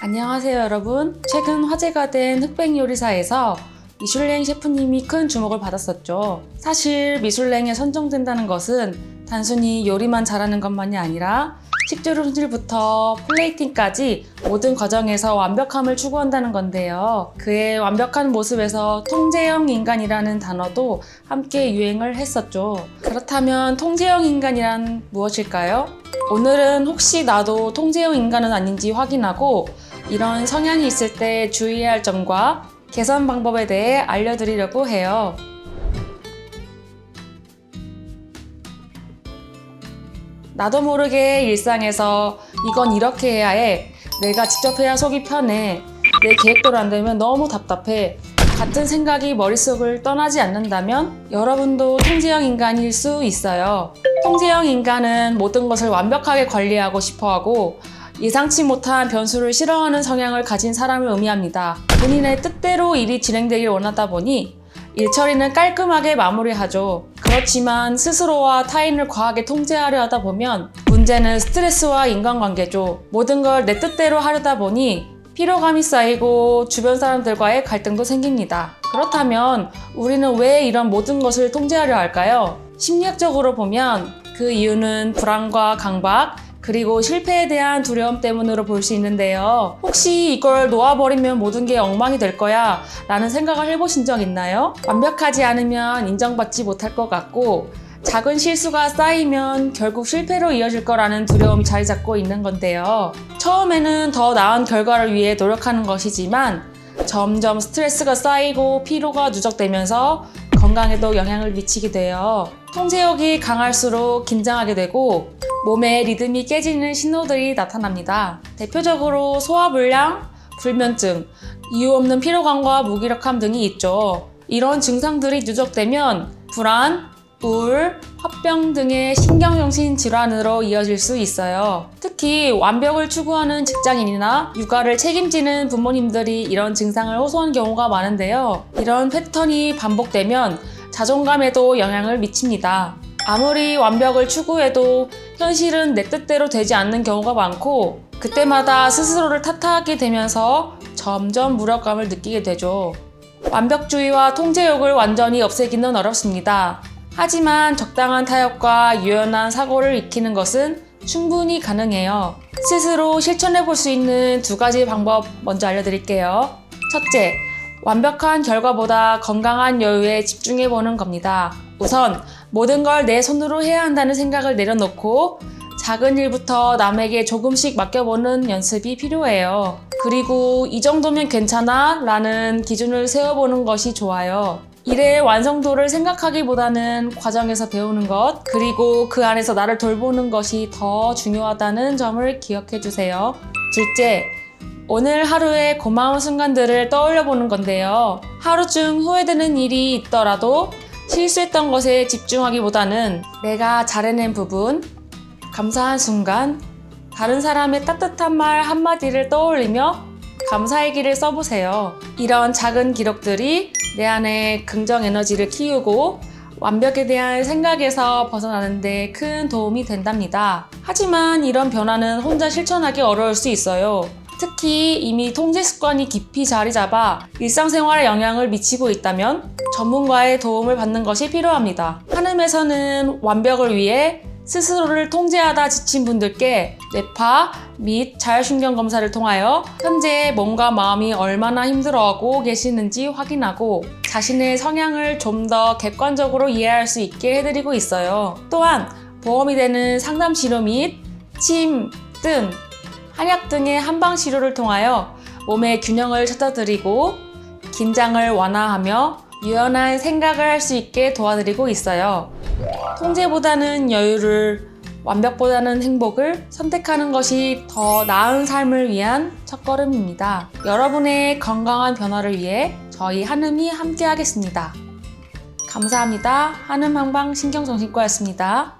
안녕하세요 여러분. 최근 화제가 된 흑백 요리사에서 미슐랭 셰프님이 큰 주목을 받았었죠. 사실 미슐랭에 선정된다는 것은 단순히 요리만 잘하는 것만이 아니라 식재료 손질부터 플레이팅까지 모든 과정에서 완벽함을 추구한다는 건데요. 그의 완벽한 모습에서 통제형 인간이라는 단어도 함께 유행을 했었죠. 그렇다면 통제형 인간이란 무엇일까요? 오늘은 혹시 나도 통제형 인간은 아닌지 확인하고 이런 성향이 있을 때 주의해야 할 점과 개선 방법에 대해 알려드리려고 해요. 나도 모르게 일상에서 이건 이렇게 해야 해. 내가 직접 해야 속이 편해. 내 계획대로 안 되면 너무 답답해. 같은 생각이 머릿속을 떠나지 않는다면 여러분도 통제형 인간일 수 있어요. 통제형 인간은 모든 것을 완벽하게 관리하고 싶어하고 예상치 못한 변수를 싫어하는 성향을 가진 사람을 의미합니다. 본인의 뜻대로 일이 진행되길 원하다 보니 일 처리는 깔끔하게 마무리하죠. 그렇지만 스스로와 타인을 과하게 통제하려 하다 보면 문제는 스트레스와 인간관계죠. 모든 걸 내 뜻대로 하려다 보니 피로감이 쌓이고 주변 사람들과의 갈등도 생깁니다. 그렇다면 우리는 왜 이런 모든 것을 통제하려 할까요? 심리학적으로 보면 그 이유는 불안과 강박, 그리고 실패에 대한 두려움 때문으로 볼 수 있는데요. 혹시 이걸 놓아버리면 모든 게 엉망이 될 거야 라는 생각을 해보신 적 있나요? 완벽하지 않으면 인정받지 못할 것 같고 작은 실수가 쌓이면 결국 실패로 이어질 거라는 두려움이 자리 잡고 있는 건데요. 처음에는 더 나은 결과를 위해 노력하는 것이지만 점점 스트레스가 쌓이고 피로가 누적되면서 건강에도 영향을 미치게 돼요. 통제욕이 강할수록 긴장하게 되고 몸의 리듬이 깨지는 신호들이 나타납니다. 대표적으로 소화불량, 불면증, 이유 없는 피로감과 무기력함 등이 있죠. 이런 증상들이 누적되면 불안, 우울, 화병 등의 신경정신 질환으로 이어질 수 있어요. 특히 완벽을 추구하는 직장인이나 육아를 책임지는 부모님들이 이런 증상을 호소하는 경우가 많은데요. 이런 패턴이 반복되면 자존감에도 영향을 미칩니다. 아무리 완벽을 추구해도 현실은 내 뜻대로 되지 않는 경우가 많고 그때마다 스스로를 탓하게 되면서 점점 무력감을 느끼게 되죠. 완벽주의와 통제욕을 완전히 없애기는 어렵습니다. 하지만 적당한 타협과 유연한 사고를 익히는 것은 충분히 가능해요. 스스로 실천해 볼 수 있는 두 가지 방법 먼저 알려드릴게요. 첫째, 완벽한 결과보다 건강한 여유에 집중해 보는 겁니다. 우선 모든 걸 내 손으로 해야 한다는 생각을 내려놓고 작은 일부터 남에게 조금씩 맡겨보는 연습이 필요해요. 그리고 이 정도면 괜찮아 라는 기준을 세워보는 것이 좋아요. 일의 완성도를 생각하기보다는 과정에서 배우는 것, 그리고 그 안에서 나를 돌보는 것이 더 중요하다는 점을 기억해 주세요. 둘째, 오늘 하루의 고마운 순간들을 떠올려 보는 건데요. 하루 중 후회되는 일이 있더라도 실수했던 것에 집중하기보다는 내가 잘해낸 부분, 감사한 순간, 다른 사람의 따뜻한 말 한마디를 떠올리며 감사일기를 써보세요. 이런 작은 기록들이 내 안에 긍정 에너지를 키우고 완벽에 대한 생각에서 벗어나는 데 큰 도움이 된답니다. 하지만 이런 변화는 혼자 실천하기 어려울 수 있어요. 특히 이미 통제 습관이 깊이 자리 잡아 일상생활에 영향을 미치고 있다면 전문가의 도움을 받는 것이 필요합니다. 한음에서는 완벽을 위해 스스로를 통제하다 지친 분들께 뇌파 및 자율신경 검사를 통하여 현재 몸과 마음이 얼마나 힘들어하고 계시는지 확인하고 자신의 성향을 좀 더 객관적으로 이해할 수 있게 해드리고 있어요. 또한 보험이 되는 상담 치료 및 침, 뜸, 한약 등의 한방 치료를 통하여 몸의 균형을 찾아드리고 긴장을 완화하며 유연한 생각을 할 수 있게 도와드리고 있어요. 통제보다는 여유를, 완벽보다는 행복을 선택하는 것이 더 나은 삶을 위한 첫걸음입니다. 여러분의 건강한 변화를 위해 저희 한음이 함께 하겠습니다. 감사합니다. 한음 한방 신경정신과였습니다.